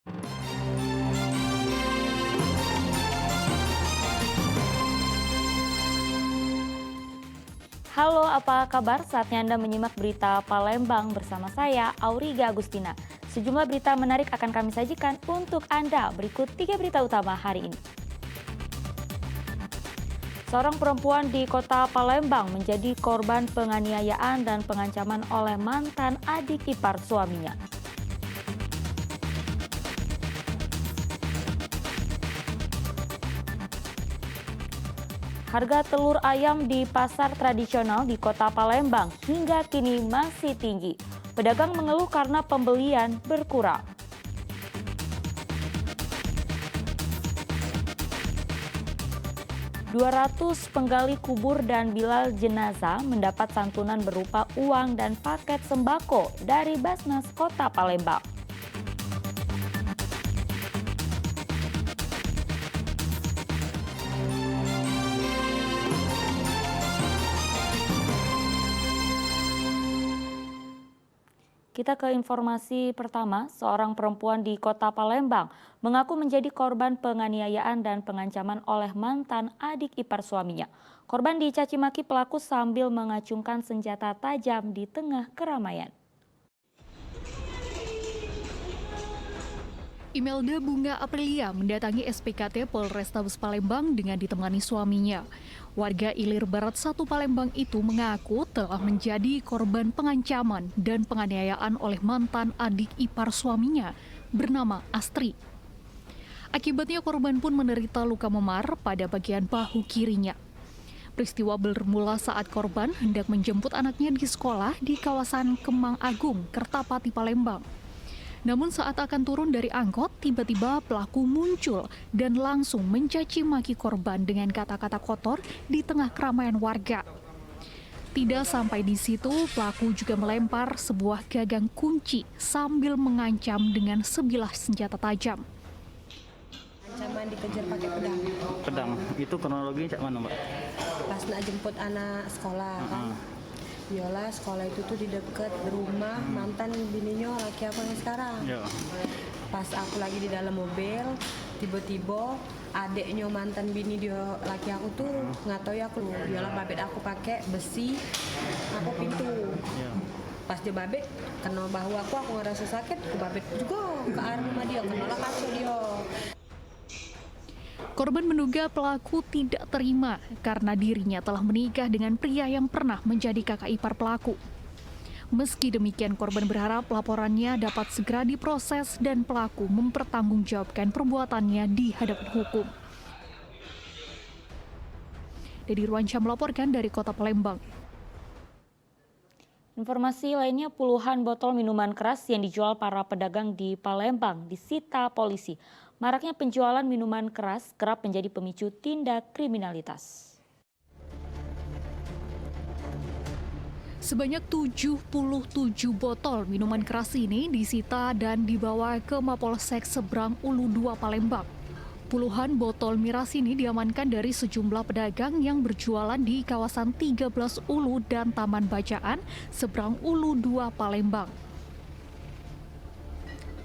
Halo, apa kabar? Saatnya Anda menyimak berita Palembang bersama saya, Auriga Agustina. Sejumlah berita menarik akan kami sajikan untuk Anda. Berikut 3 berita utama hari ini. Seorang perempuan di kota Palembang menjadi korban penganiayaan dan pengancaman oleh mantan adik ipar suaminya. Harga telur ayam di pasar tradisional di kota Palembang hingga kini masih tinggi. Pedagang mengeluh karena pembelian berkurang. "200 penggali kubur dan bilal jenazah mendapat santunan berupa uang dan paket sembako dari Basnas Kota Palembang. Kita ke informasi pertama, seorang perempuan di kota Palembang mengaku menjadi korban penganiayaan dan pengancaman oleh mantan adik ipar suaminya. Korban dicaci maki pelaku sambil mengacungkan senjata tajam di tengah keramaian. Imelda Bunga Aprilia mendatangi SPKT Polrestabes Palembang dengan ditemani suaminya. Warga Ilir Barat 1 Palembang itu mengaku telah menjadi korban pengancaman dan penganiayaan oleh mantan adik ipar suaminya bernama Astri. Akibatnya korban pun menderita luka memar pada bagian bahu kirinya. Peristiwa bermula saat korban hendak menjemput anaknya di sekolah di kawasan Kemang Agung, Kertapati, Palembang. Namun saat akan turun dari angkot, tiba-tiba pelaku muncul dan langsung mencaci maki korban dengan kata-kata kotor di tengah keramaian warga. Tidak sampai di situ, pelaku juga melempar sebuah gagang kunci sambil mengancam dengan sebilah senjata tajam. Ancaman dikejar pakai pedang. Pedang, itu kronologinya cak mana, Mbak? Pas nak jemput anak sekolah kan. Yola sekolah itu tuh di dekat rumah mantan bininya laki aku yang sekarang. Ya. Pas aku lagi di dalam mobil, tiba-tiba adeknya mantan bini dia laki aku tuh nggak tahu ya aku. Yola babet aku pakai besi, aku pintu. Ya. Pas dia babet kena bahu aku ngerasa sakit, aku babet juga ke arah rumah dia, kena kaca dia. Korban menduga pelaku tidak terima karena dirinya telah menikah dengan pria yang pernah menjadi kakak ipar pelaku. Meski demikian, korban berharap laporannya dapat segera diproses dan pelaku mempertanggungjawabkan perbuatannya di hadapan hukum. Dedi Ruansyah melaporkan dari Kota Palembang. Informasi lainnya, puluhan botol minuman keras yang dijual para pedagang di Palembang disita polisi. Maraknya penjualan minuman keras kerap menjadi pemicu tindak kriminalitas. Sebanyak 77 botol minuman keras ini disita dan dibawa ke Mapolsek Seberang Ulu 2 Palembang. Puluhan botol miras ini diamankan dari sejumlah pedagang yang berjualan di kawasan 13 Ulu dan Taman Bacaan Seberang Ulu 2 Palembang.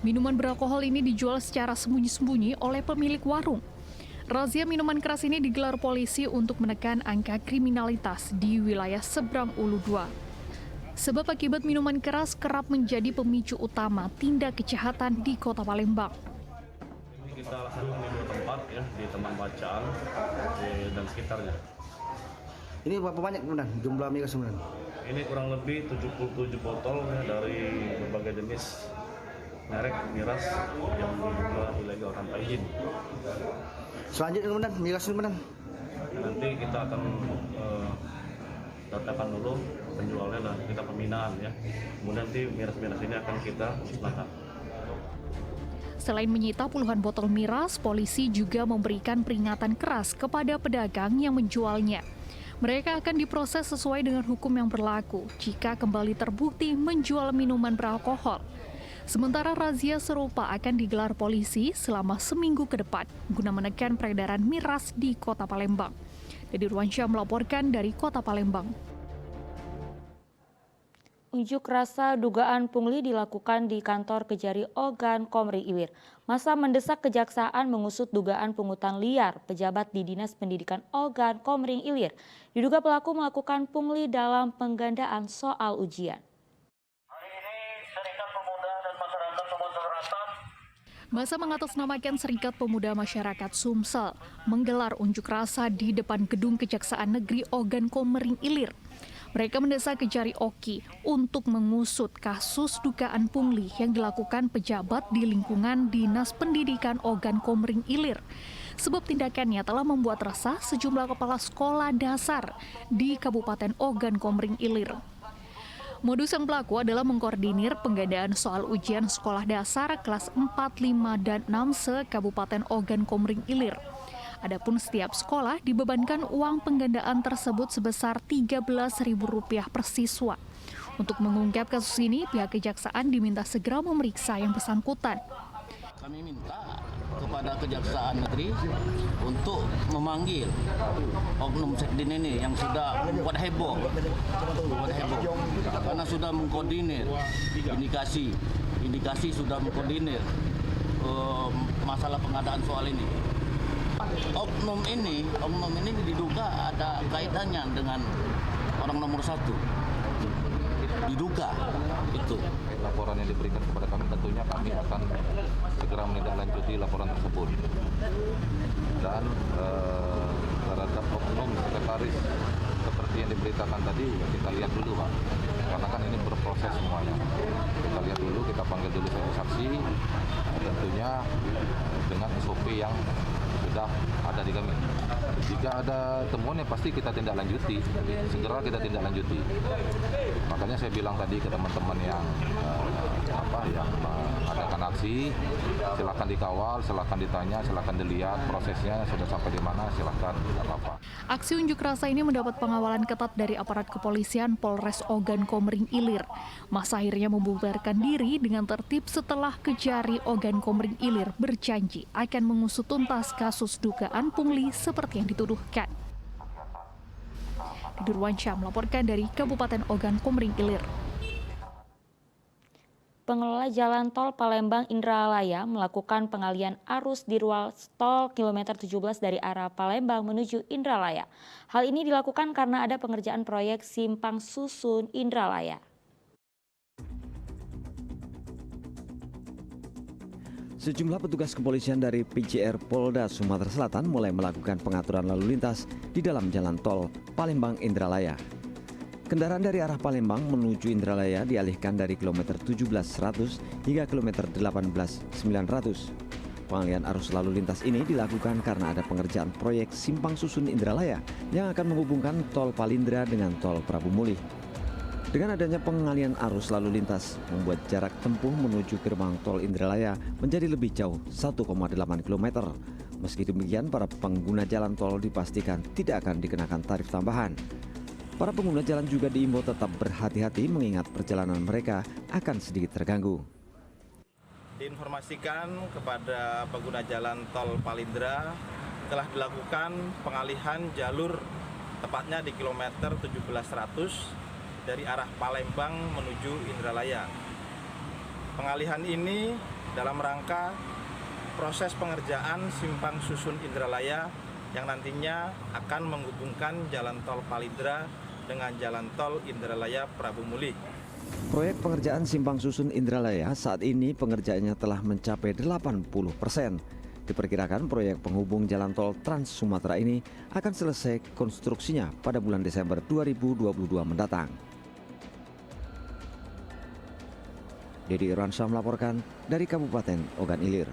Minuman beralkohol ini dijual secara sembunyi-sembunyi oleh pemilik warung. Razia minuman keras ini digelar polisi untuk menekan angka kriminalitas di wilayah Seberang Ulu 2. Sebab akibat minuman keras kerap menjadi pemicu utama tindak kejahatan di Kota Palembang. Kita laksanakan di 2 tempat ya, di Taman Bacaan dan sekitarnya. Ini berapa banyak kemudian jumlah miras kemudian? Ini kurang lebih 77 botol ya, dari berbagai jenis merek miras yang dijual ilegal tanpa izin. Selanjutnya kemudian miras kemudian? Nanti kita akan datakan dulu penjualnya dan kita pembinaan ya. Kemudian nanti miras-miras ini akan kita musnahkan. Selain menyita puluhan botol miras, polisi juga memberikan peringatan keras kepada pedagang yang menjualnya. Mereka akan diproses sesuai dengan hukum yang berlaku jika kembali terbukti menjual minuman beralkohol. Sementara razia serupa akan digelar polisi selama seminggu ke depan guna menekan peredaran miras di Kota Palembang. Dedi Ruansyah melaporkan dari Kota Palembang. Unjuk rasa dugaan pungli dilakukan di kantor Kejari Ogan Komering Ilir. Massa mendesak kejaksaan mengusut dugaan pungutan liar pejabat di Dinas Pendidikan Ogan Komering Ilir. Diduga pelaku melakukan pungli dalam penggandaan soal ujian. Massa mengatasnamakan Serikat Pemuda Masyarakat Sumsel menggelar unjuk rasa di depan gedung Kejaksaan Negeri Ogan Komering Ilir. Mereka mendesak Kejari Oki untuk mengusut kasus dugaan pungli yang dilakukan pejabat di lingkungan Dinas Pendidikan Ogan Komering Ilir. Sebab tindakannya telah membuat resah sejumlah kepala sekolah dasar di Kabupaten Ogan Komering Ilir. Modus yang pelaku adalah mengkoordinir penggandaan soal ujian sekolah dasar kelas 4, 5, dan 6 se-Kabupaten Ogan Komering Ilir. Adapun setiap sekolah dibebankan uang penggandaan tersebut sebesar Rp13.000 per siswa. Untuk mengungkap kasus ini, pihak kejaksaan diminta segera memeriksa yang bersangkutan. Kami minta kepada Kejaksaan Negeri untuk memanggil oknum sekdin ini yang sudah membuat heboh, karena sudah mengkoordinir indikasi sudah mengkoordinir masalah pengadaan soal ini. Oknum ini diduga ada kaitannya dengan orang nomor 1. Diduga itu. Laporan yang diberikan kepada kami tentunya kami akan segera menindaklanjuti laporan tersebut. Dan terhadap oknum sekretaris seperti yang diberitakan tadi, kita lihat dulu Pak. Karena kan ini berproses semuanya. Kita lihat dulu, kita panggil dulu saksi, tentunya dengan SOP yang sudah ada di kami. Jika ada temuan yang pasti kita tindak lanjuti, segera kita tindak lanjuti. Makanya saya bilang tadi ke teman-teman yang mengadakan aksi, silakan dikawal, silakan ditanya, silakan dilihat prosesnya sudah sampai di mana, silakan tidak apa-apa. Aksi unjuk rasa ini mendapat pengawalan ketat dari aparat kepolisian Polres Ogan Komering Ilir. Massa akhirnya membubarkan diri dengan tertib setelah Kejari Ogan Komering Ilir berjanji akan mengusut tuntas kasus dugaan pungli seperti yang dituduhkan. Dirwansyah melaporkan dari Kabupaten Ogan Komering Ilir. Pengelola Jalan Tol Palembang Indralaya melakukan pengalihan arus di ruas tol kilometer 17 dari arah Palembang menuju Indralaya. Hal ini dilakukan karena ada pengerjaan proyek Simpang Susun Indralaya. Sejumlah petugas kepolisian dari PJR Polda Sumatera Selatan mulai melakukan pengaturan lalu lintas di dalam jalan tol Palembang Indralaya. Kendaraan dari arah Palembang menuju Indralaya dialihkan dari kilometer 17.100 hingga kilometer 18.900. Pengalihan arus lalu lintas ini dilakukan karena ada pengerjaan proyek Simpang Susun Indralaya yang akan menghubungkan tol Palindra dengan tol Prabu Mulih. Dengan adanya pengalihan arus lalu lintas, membuat jarak tempuh menuju gerbang tol Indralaya menjadi lebih jauh 1,8 km. Meski demikian, para pengguna jalan tol dipastikan tidak akan dikenakan tarif tambahan. Para pengguna jalan juga diimbau tetap berhati-hati mengingat perjalanan mereka akan sedikit terganggu. Diinformasikan kepada pengguna jalan tol Palindra telah dilakukan pengalihan jalur tepatnya di kilometer 17.100 dari arah Palembang menuju Indralaya. Pengalihan ini dalam rangka proses pengerjaan Simpang Susun Indralaya yang nantinya akan menghubungkan jalan tol Palindra dengan jalan tol Indralaya Prabu Mulih. Proyek pengerjaan Simpang Susun Indralaya saat ini pengerjaannya telah mencapai 80%. Diperkirakan proyek penghubung jalan tol Trans Sumatera ini akan selesai konstruksinya pada bulan Desember 2022 mendatang. Dedi Irwansyah melaporkan dari Kabupaten Ogan Ilir.